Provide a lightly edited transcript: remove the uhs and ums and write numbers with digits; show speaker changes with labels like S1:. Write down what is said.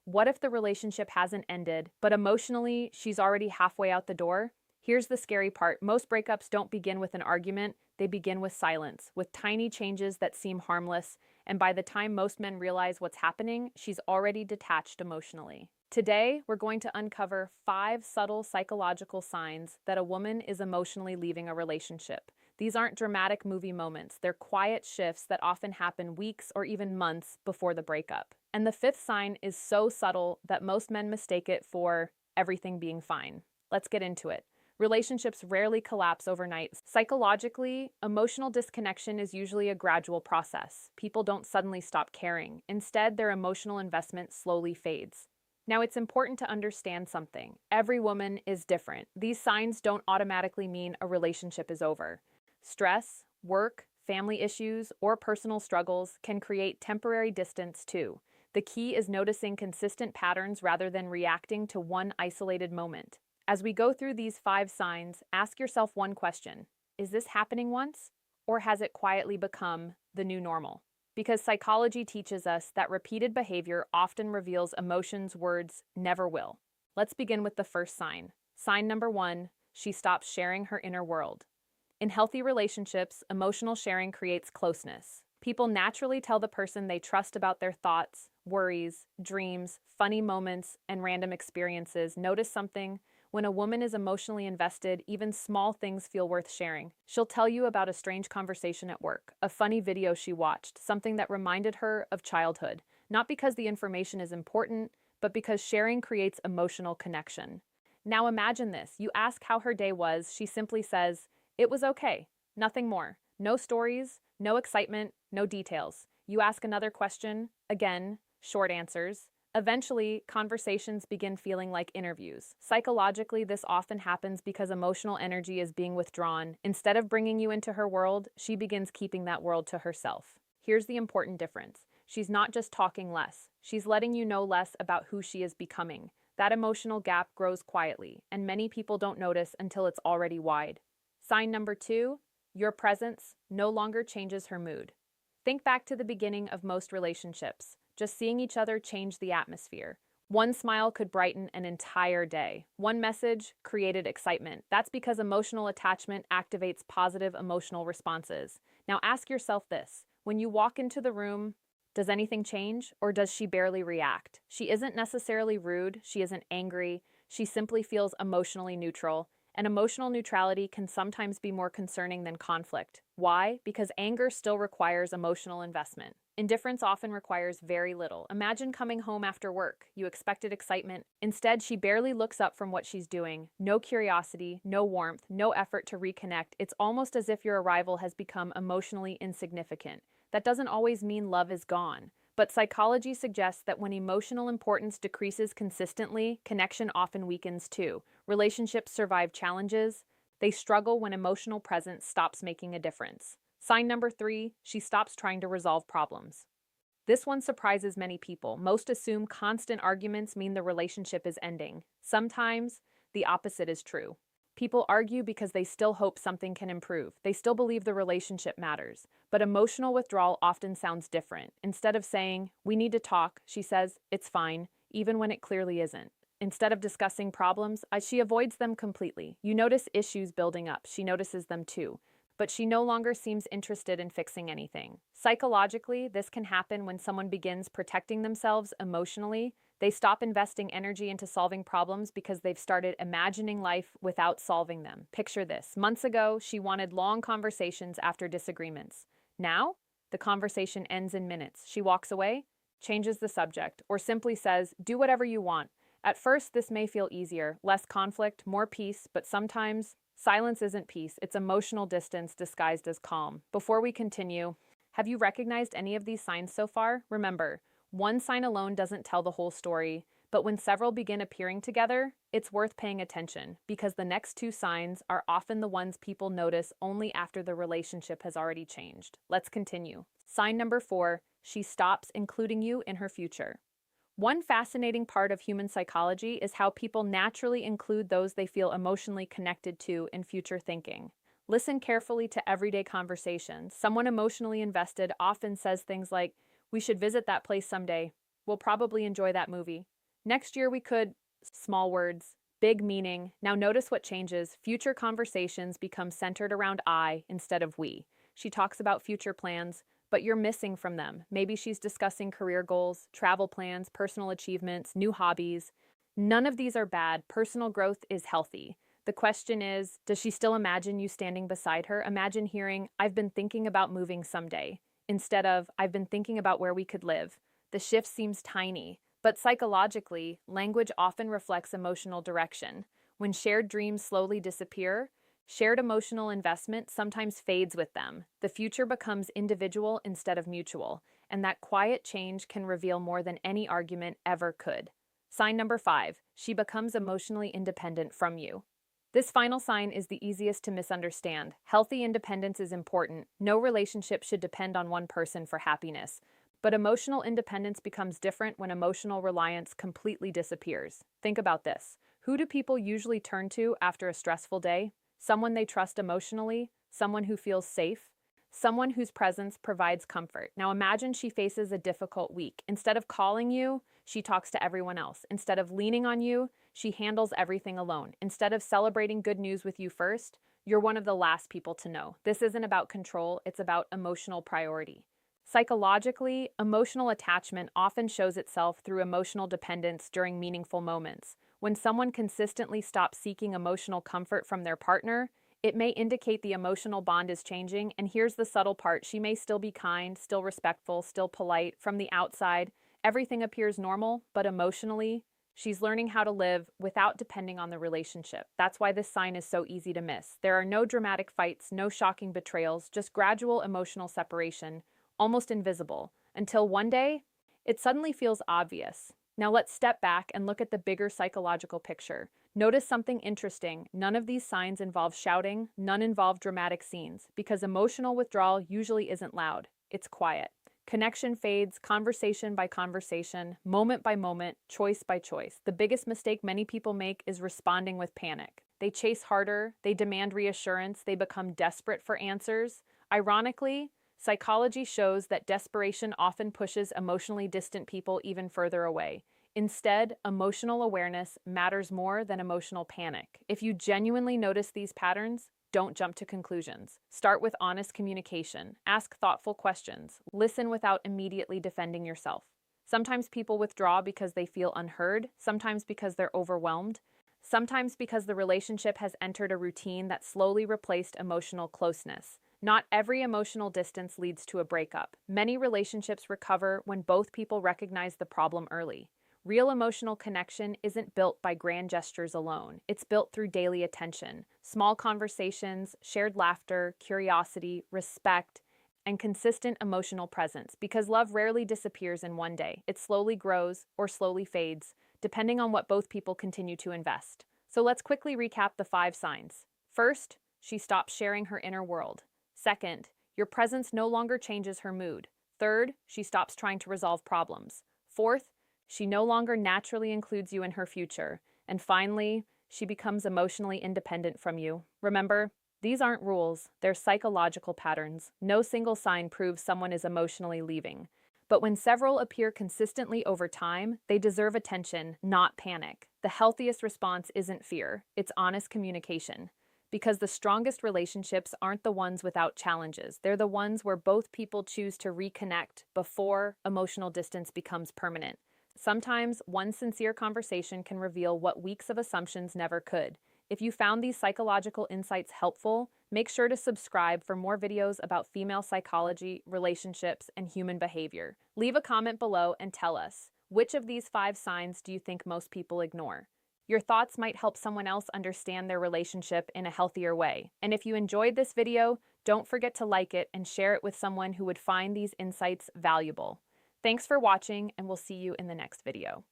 S1: What if the relationship hasn't ended, but emotionally she's already halfway out the door? Here's the scary part. Most breakups don't begin with an argument, they begin with silence, with tiny changes that seem harmless, and by the time most men realize what's happening, she's already detached emotionally. Today, we're going to uncover 5 subtle psychological signs that a woman is emotionally leaving a relationship. These aren't dramatic movie moments, they're quiet shifts that often happen weeks or even months before the breakup. And the 5th sign is so subtle that most men mistake it for everything being fine. Let's get into it. Relationships rarely collapse overnight. Psychologically, emotional disconnection is usually a gradual process. People don't suddenly stop caring. Instead, their emotional investment slowly fades. Now, it's important to understand something. Every woman is different. These signs don't automatically mean a relationship is over. Stress, work, family issues, or personal struggles can create temporary distance too. The key is noticing consistent patterns rather than reacting to one isolated moment. As we go through these 5 signs, ask yourself one question. Is this happening once? Or has it quietly become the new normal? Because psychology teaches us that repeated behavior often reveals emotions words never will. Let's begin with the first sign. Sign number 1, she stops sharing her inner world. In healthy relationships, emotional sharing creates closeness. People naturally tell the person they trust about their thoughts, worries, dreams, funny moments, and random experiences. Notice something? When a woman is emotionally invested, even small things feel worth sharing. She'll tell you about a strange conversation at work, a funny video she watched, something that reminded her of childhood. Not because the information is important, but because sharing creates emotional connection. Now imagine this. You ask how her day was, she simply says, "It was okay. Nothing more. No stories, no excitement, no details." You ask another question, again, short answers. Eventually, conversations begin feeling like interviews. Psychologically, this often happens because emotional energy is being withdrawn. Instead of bringing you into her world, she begins keeping that world to herself. Here's the important difference. She's not just talking less. She's letting you know less about who she is becoming. That emotional gap grows quietly, and many people don't notice until it's already wide. Sign number 2, your presence no longer changes her mood. Think back to the beginning of most relationships. Just seeing each other changed the atmosphere. One smile could brighten an entire day. One message created excitement. That's because emotional attachment activates positive emotional responses. Now ask yourself this. When you walk into the room, does anything change, or does she barely react? She isn't necessarily rude. She isn't angry. She simply feels emotionally neutral. And emotional neutrality can sometimes be more concerning than conflict. Why? Because anger still requires emotional investment. Indifference often requires very little. Imagine coming home after work. You expected excitement. Instead, she barely looks up from what she's doing. No curiosity, no warmth, no effort to reconnect. It's almost as if your arrival has become emotionally insignificant. That doesn't always mean love is gone. But psychology suggests that when emotional importance decreases consistently, connection often weakens too. Relationships survive challenges. They struggle when emotional presence stops making a difference. Sign number 3, she stops trying to resolve problems. This one surprises many people. Most assume constant arguments mean the relationship is ending. Sometimes, the opposite is true. People argue because they still hope something can improve. They still believe the relationship matters. But emotional withdrawal often sounds different. Instead of saying, "We need to talk," she says, "It's fine," even when it clearly isn't. Instead of discussing problems, she avoids them completely. You notice issues building up. She notices them too. But she no longer seems interested in fixing anything. Psychologically, this can happen when someone begins protecting themselves emotionally. They stop investing energy into solving problems because they've started imagining life without solving them. Picture this. Months ago, she wanted long conversations after disagreements. Now, the conversation ends in minutes. She walks away, changes the subject, or simply says, "Do whatever you want." At first, this may feel easier, less conflict, more peace, but sometimes silence isn't peace, it's emotional distance disguised as calm. Before we continue, have you recognized any of these signs so far? Remember, one sign alone doesn't tell the whole story, but when several begin appearing together, it's worth paying attention because the next 2 signs are often the ones people notice only after the relationship has already changed. Let's continue. Sign number 4, she stops including you in her future. One fascinating part of human psychology is how people naturally include those they feel emotionally connected to in future thinking. Listen carefully to everyday conversations. Someone emotionally invested often says things like, "We should visit that place someday," We'll probably enjoy that movie. Next year we could, small words, big meaning. Now notice what changes. Future conversations become centered around I instead of we. She talks about future plans, but you're missing from them. Maybe she's discussing career goals, travel plans, personal achievements, new hobbies. None of these are bad. Personal growth is healthy. The question is, does she still imagine you standing beside her? Imagine hearing, I've been thinking about moving someday, instead of, I've been thinking about where we could live. The shift seems tiny, but psychologically, language often reflects emotional direction. When shared dreams slowly disappear, shared emotional investment sometimes fades with them. The future becomes individual instead of mutual, and that quiet change can reveal more than any argument ever could. Sign number 5, she becomes emotionally independent from you. This final sign is the easiest to misunderstand. Healthy independence is important. No relationship should depend on one person for happiness. But emotional independence becomes different when emotional reliance completely disappears. Think about this. Who do people usually turn to after a stressful day? Someone they trust emotionally? Someone who feels safe? Someone whose presence provides comfort. Now imagine she faces a difficult week. Instead of calling you, she talks to everyone else. Instead of leaning on you, she handles everything alone. Instead of celebrating good news with you first, you're one of the last people to know. This isn't about control, it's about emotional priority. Psychologically, emotional attachment often shows itself through emotional dependence during meaningful moments. When someone consistently stops seeking emotional comfort from their partner, it may indicate the emotional bond is changing, and here's the subtle part. She may still be kind, still respectful, still polite. From the outside, everything appears normal, but emotionally, she's learning how to live without depending on the relationship. That's why this sign is so easy to miss. There are no dramatic fights, no shocking betrayals, just gradual emotional separation, almost invisible, until one day, it suddenly feels obvious. Now let's step back and look at the bigger psychological picture. Notice something interesting. None of these signs involve shouting, none involve dramatic scenes, because emotional withdrawal usually isn't loud. It's quiet. Connection fades, conversation by conversation, moment by moment, choice by choice. The biggest mistake many people make is responding with panic. They chase harder, they demand reassurance, they become desperate for answers. Ironically, psychology shows that desperation often pushes emotionally distant people even further away. Instead, emotional awareness matters more than emotional panic. If you genuinely notice these patterns, don't jump to conclusions. Start with honest communication. Ask thoughtful questions. Listen without immediately defending yourself. Sometimes people withdraw because they feel unheard, sometimes because they're overwhelmed, sometimes because the relationship has entered a routine that slowly replaced emotional closeness. Not every emotional distance leads to a breakup. Many relationships recover when both people recognize the problem early. Real emotional connection isn't built by grand gestures alone. It's built through daily attention, small conversations, shared laughter, curiosity, respect, and consistent emotional presence. Because love rarely disappears in one day. It slowly grows or slowly fades, depending on what both people continue to invest. So let's quickly recap the 5 signs. First, she stops sharing her inner world. Second, your presence no longer changes her mood. Third, she stops trying to resolve problems. Fourth, she no longer naturally includes you in her future. And finally, she becomes emotionally independent from you. Remember, these aren't rules, they're psychological patterns. No single sign proves someone is emotionally leaving. But when several appear consistently over time, they deserve attention, not panic. The healthiest response isn't fear, it's honest communication. Because the strongest relationships aren't the ones without challenges. They're the ones where both people choose to reconnect before emotional distance becomes permanent. Sometimes one sincere conversation can reveal what weeks of assumptions never could. If you found these psychological insights helpful, make sure to subscribe for more videos about female psychology, relationships, and human behavior. Leave a comment below and tell us, which of these 5 signs do you think most people ignore? Your thoughts might help someone else understand their relationship in a healthier way. And if you enjoyed this video, don't forget to like it and share it with someone who would find these insights valuable. Thanks for watching, and we'll see you in the next video.